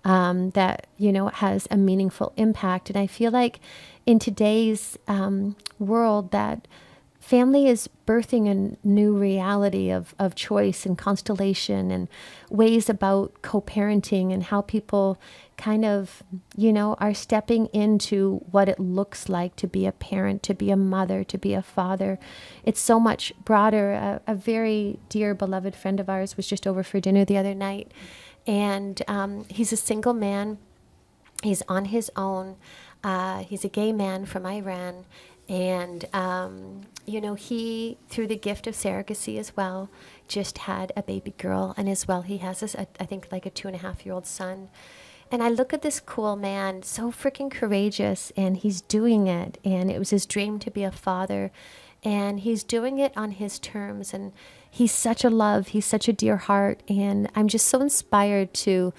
that, has a meaningful impact. And I feel like in today's world that family is birthing a new reality of choice and constellation and ways about co-parenting and how people kind of, are stepping into what it looks like to be a parent, to be a mother, to be a father. It's so much broader. A very dear, beloved friend of ours was just over for dinner the other night, and he's a single man. He's on his own. He's a gay man from Iran. And, he, through the gift of surrogacy as well, just had a baby girl. And as well, he has this, I think, like a 2.5-year-old son. And I look at this cool man, so freaking courageous, and he's doing it. And it was his dream to be a father. And he's doing it on his terms. And he's such a love. He's such a dear heart. And I'm just so inspired to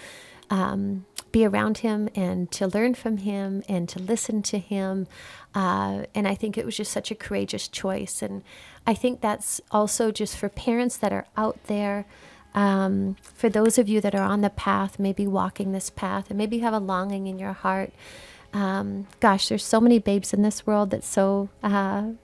be around him and to learn from him and to listen to him. And I think it was just such a courageous choice. And I think that's also just for parents that are out there, for those of you that are on the path, maybe walking this path, and maybe you have a longing in your heart. Gosh, there's so many babes in this world that so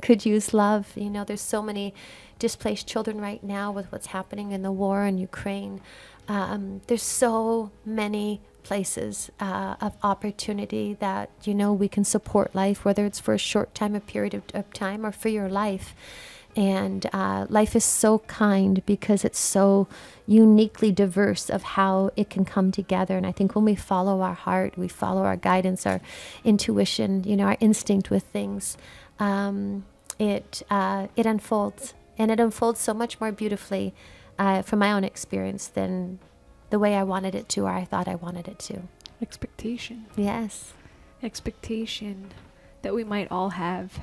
could use love. There's so many displaced children right now with what's happening in the war in Ukraine. There's so many places of opportunity that, we can support life, whether it's for a short time, a period of time, or for your life. And life is so kind because it's so uniquely diverse of how it can come together. And I think when we follow our heart, we follow our guidance, our intuition, our instinct with things, it unfolds. And it unfolds so much more beautifully from my own experience than the way I wanted it to, or I thought I wanted it to. Expectation. Yes. Expectation that we might all have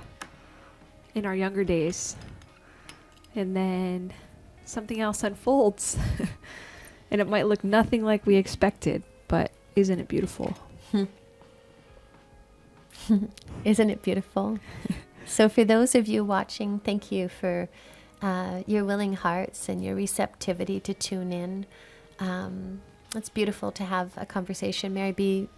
in our younger days. And then something else unfolds. And it might look nothing like we expected, but isn't it beautiful? Isn't it beautiful? So for those of you watching, thank you for your willing hearts and your receptivity to tune in. It's beautiful to have a conversation. Mary B,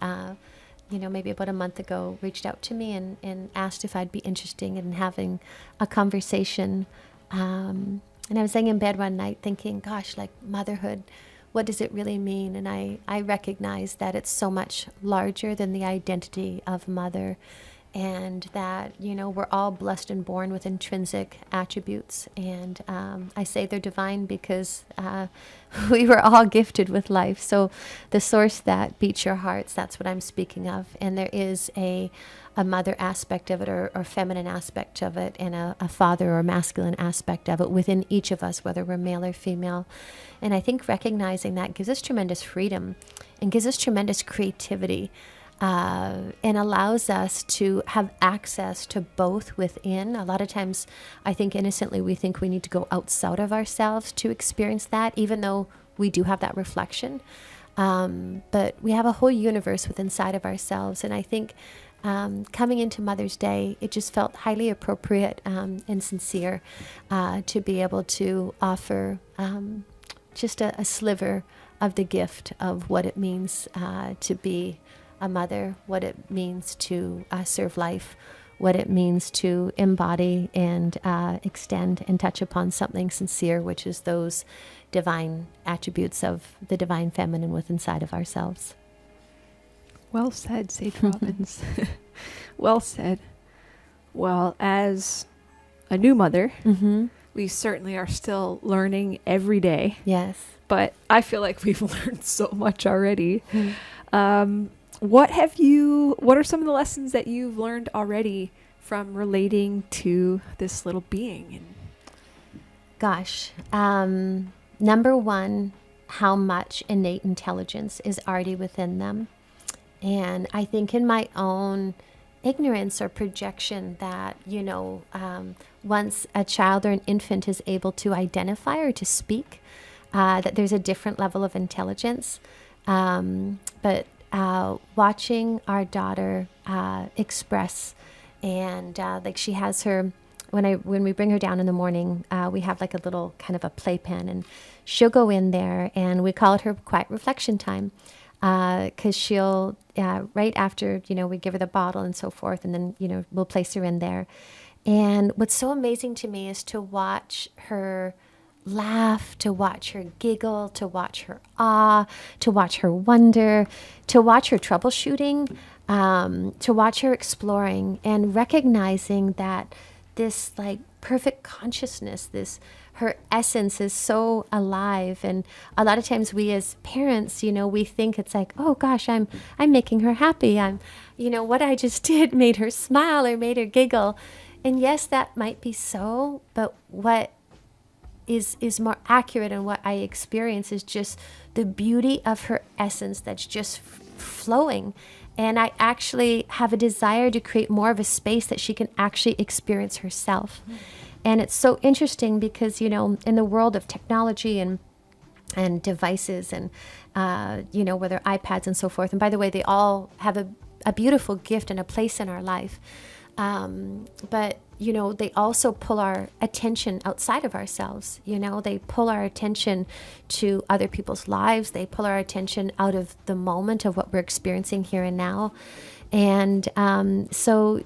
maybe about a month ago, reached out to me and asked if I'd be interested in having a conversation. And I was laying in bed one night thinking, gosh, like motherhood, what does it really mean? And I recognize that it's so much larger than the identity of mother. And that, we're all blessed and born with intrinsic attributes. And I say they're divine because we were all gifted with life. So the source that beats your hearts, that's what I'm speaking of. And there is a mother aspect of it or feminine aspect of it, and a father or masculine aspect of it within each of us, whether we're male or female. And I think recognizing that gives us tremendous freedom and gives us tremendous creativity. And allows us to have access to both within. A lot of times, I think innocently, we think we need to go outside of ourselves to experience that, even though we do have that reflection. But we have a whole universe within inside of ourselves. And I think coming into Mother's Day, it just felt highly appropriate and sincere to be able to offer just a sliver of the gift of what it means to be a mother, what it means to serve life, what it means to embody and extend and touch upon something sincere, which is those divine attributes of the divine feminine within inside of ourselves. Well said, Sage Robbins. Well said. Well, as a new mother, we certainly are still learning every day. Yes. But I feel like we've learned so much already. What are some of the lessons that you've learned already from relating to this little being? Gosh, number one, how much innate intelligence is already within them. And I think in my own ignorance or projection that, once a child or an infant is able to identify or to speak, that there's a different level of intelligence. But watching our daughter express, and like she has her, when we bring her down in the morning, we have like a little kind of a playpen, and she'll go in there, and we call it her quiet reflection time. because she'll, right after, we give her the bottle and so forth, and then, we'll place her in there. And what's so amazing to me is to watch her laugh, to watch her giggle, to watch her awe, to watch her wonder, to watch her troubleshooting, to watch her exploring and recognizing that this like perfect consciousness, this her essence is so alive. And a lot of times we as parents, we think it's like, oh gosh, I'm making her happy. What I just did made her smile or made her giggle. And yes, that might be so, but what is more accurate, and what I experience is just the beauty of her essence that's just flowing. And I actually have a desire to create more of a space that she can actually experience herself. And it's so interesting because, in the world of technology and devices and, whether iPads and so forth. And by the way, they all have a beautiful gift and a place in our life. But, they also pull our attention outside of ourselves. They pull our attention to other people's lives. They pull our attention out of the moment of what we're experiencing here and now. And so,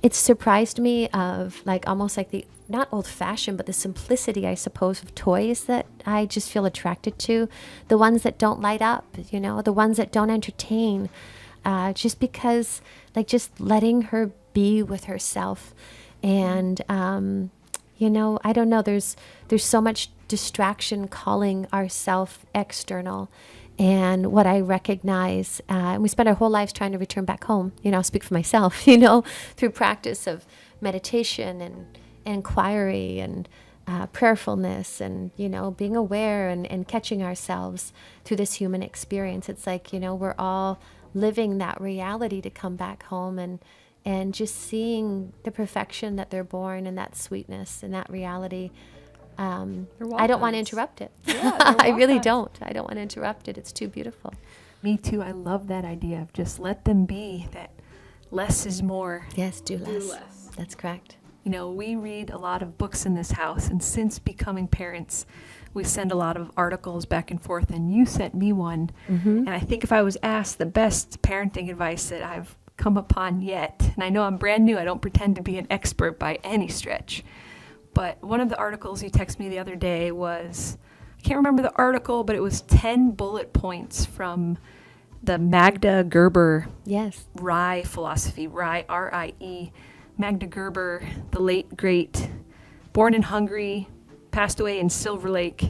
it surprised me of like almost like the, not old fashioned, but the simplicity, I suppose, of toys that I just feel attracted to. The ones that don't light up, the ones that don't entertain. Just because, like, just letting her be with herself. And, I don't know, there's so much distraction calling ourself external. And what I recognize, and we spend our whole lives trying to return back home, I'll speak for myself, through practice of meditation and inquiry and prayerfulness and, being aware and catching ourselves through this human experience. It's like, we're all living that reality to come back home and just seeing the perfection that they're born and that sweetness and that reality. I don't want to interrupt it. Yeah, I really don't. I don't want to interrupt it. It's too beautiful. Me too. I love that idea of just let them be, that less is more. Yes, do less. That's correct. We read a lot of books in this house, and since becoming parents, we send a lot of articles back and forth, and you sent me one. And I think if I was asked the best parenting advice that I've come upon yet, and I know I'm brand new, I don't pretend to be an expert by any stretch, but one of the articles you texted me the other day was, I can't remember the article, but it was 10 bullet points from the Magda Gerber RIE philosophy, RIE, R-I-E. Magda Gerber, the late, great, born in Hungary, passed away in Silver Lake.